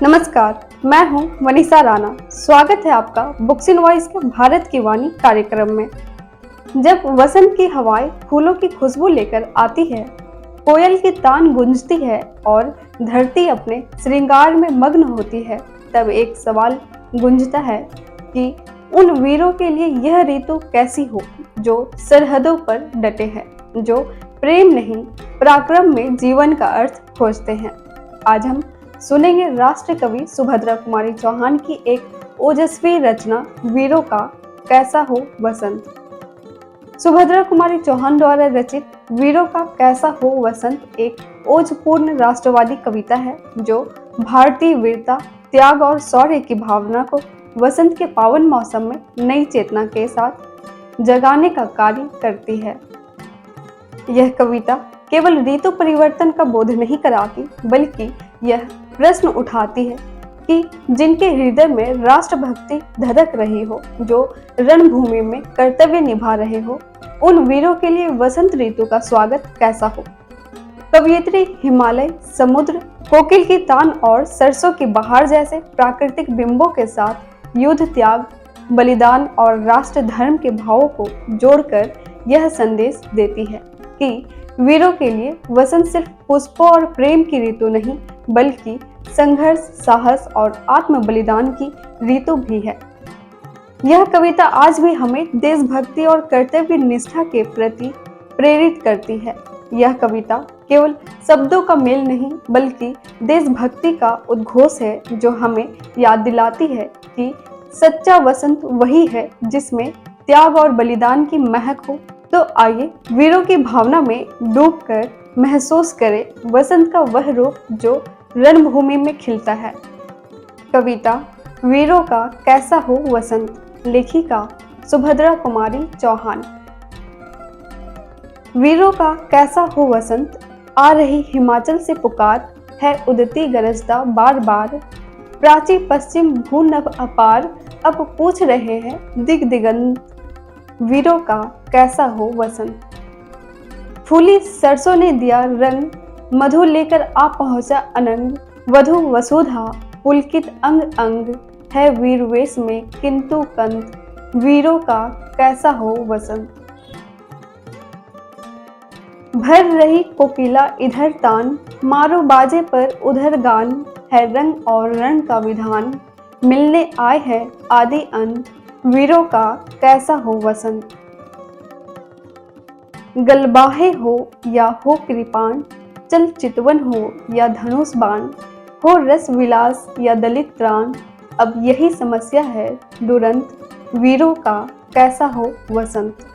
नमस्कार, मैं हूं मनीषा राणा। स्वागत है आपका बुक्स इन वॉइस के भारत की वाणी कार्यक्रम में। जब वसंत की हवाएं फूलों की खुशबू लेकर आती है, कोयल की तान गूंजती है और धरती अपने श्रृंगार में मग्न होती है, तब एक सवाल गूंजता है कि उन वीरों के लिए यह ऋतु कैसी हो जो सरहदों पर डटे हैं, जो प्रेम नहीं पराक्रम में जीवन का अर्थ खोजते हैं। आज हम सुनेंगे राष्ट्र कवि सुभद्रा कुमारी चौहान की एक ओजस्वी रचना वीरों का कैसा हो वसंत। सुभद्रा कुमारी चौहान द्वारा रचित वीरों का कैसा हो वसंत एक ओजपूर्ण राष्ट्रवादी कविता है जो भारतीय वीरता, त्याग और शौर्य की भावना को वसंत के पावन मौसम में नई चेतना के साथ जगाने का कार्य करती है। यह कविता केवल ऋतु परिवर्तन का बोध नहीं कराती, बल्कि यह प्रश्न उठाती है कि जिनके हृदय में राष्ट्रभक्ति धधक रही हो, जो रणभूमि में कर्तव्य निभा रहे हो, उन वीरों के लिए वसंत ऋतु का स्वागत कैसा हो। कवयित्री हिमालय, समुद्र, कोकिल की तान और सरसों की बहार जैसे प्राकृतिक बिंबों के साथ युद्ध, त्याग, बलिदान और राष्ट्र धर्म के भावों को जोड़कर यह संदेश देती है कि वीरों के लिए वसंत सिर्फ पुष्पों और प्रेम की ऋतु नहीं, बल्कि संघर्ष, साहस और आत्म बलिदान की ऋतु भी है। यह कविता आज भी हमें देशभक्ति और कर्तव्य निष्ठा के प्रति प्रेरित करती है। यह कविता केवल शब्दों का मेल नहीं, बल्कि देशभक्ति का उद्घोष है, जो हमें याद दिलाती है कि सच्चा वसंत वही है जिसमें त्याग और बलिदान की महक हो। तो आइए वीरों की भावना में डूबकर महसूस करें वसंत का वह रूप जो रणभूमि में खिलता है। कविता वीरों का कैसा हो वसंत, लेखिका सुभद्रा कुमारी चौहान। वीरों का कैसा हो वसंत, आ रही हिमाचल से पुकार है उदती गरजदा बार बार। प्राची पश्चिम भूनभ अपार, अब पूछ रहे हैं दिग दिगंत, वीरों का कैसा हो वसंत। फूली सरसों ने दिया रंग, मधु लेकर आ पहुंचा अनंग। वधु वसुधा पुलकित अंग अंग, है वीर वेश में किंतु कंत, वीरों का कैसा हो वसंत। भर रही कोकिला इधर तान, मारो बाजे पर उधर गान, है रंग और रण का विधान, मिलने आए है आदि अंत, वीरों का कैसा हो वसंत। गलबाहे हो या हो कृपाण, चल चितवन हो या धनुष बाण, हो रस विलास या दलित त्राण, अब यही समस्या है दुरंत, वीरों का कैसा हो वसंत।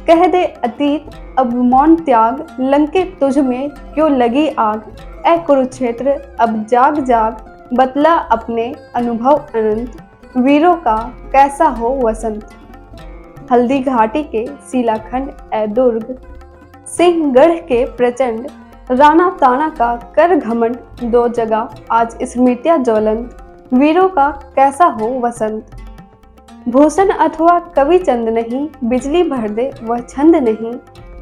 कह दे अतीत अब मौन त्याग, लंके तुझ में क्यों लगी आग, ऐ कुरुक्षेत्र अब जाग जाग, बतला अपने अनुभव अनंत, वीरों का कैसा हो वसंत। हल्दी घाटी के शिलाखंड ए दुर्ग, सिंहगढ़ के प्रचंड, राणा ताना का कर घमंड, दो जगह आज स्मृतियां ज्वलंत, वीरों का कैसा हो वसंत। भूषण अथवा कवि चंद नहीं, बिजली भर दे वह छंद नहीं,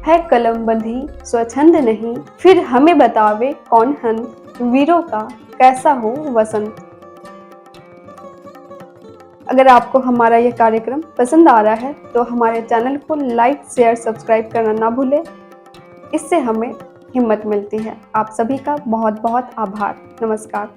है कलम बंधी स्वच्छंद नहीं, फिर हमें बतावे कौन हंत, वीरों का कैसा हो वसंत। अगर आपको हमारा यह कार्यक्रम पसंद आ रहा है तो हमारे चैनल को लाइक, शेयर, सब्सक्राइब करना ना भूलें। इससे हमें हिम्मत मिलती है। आप सभी का बहुत बहुत आभार। नमस्कार।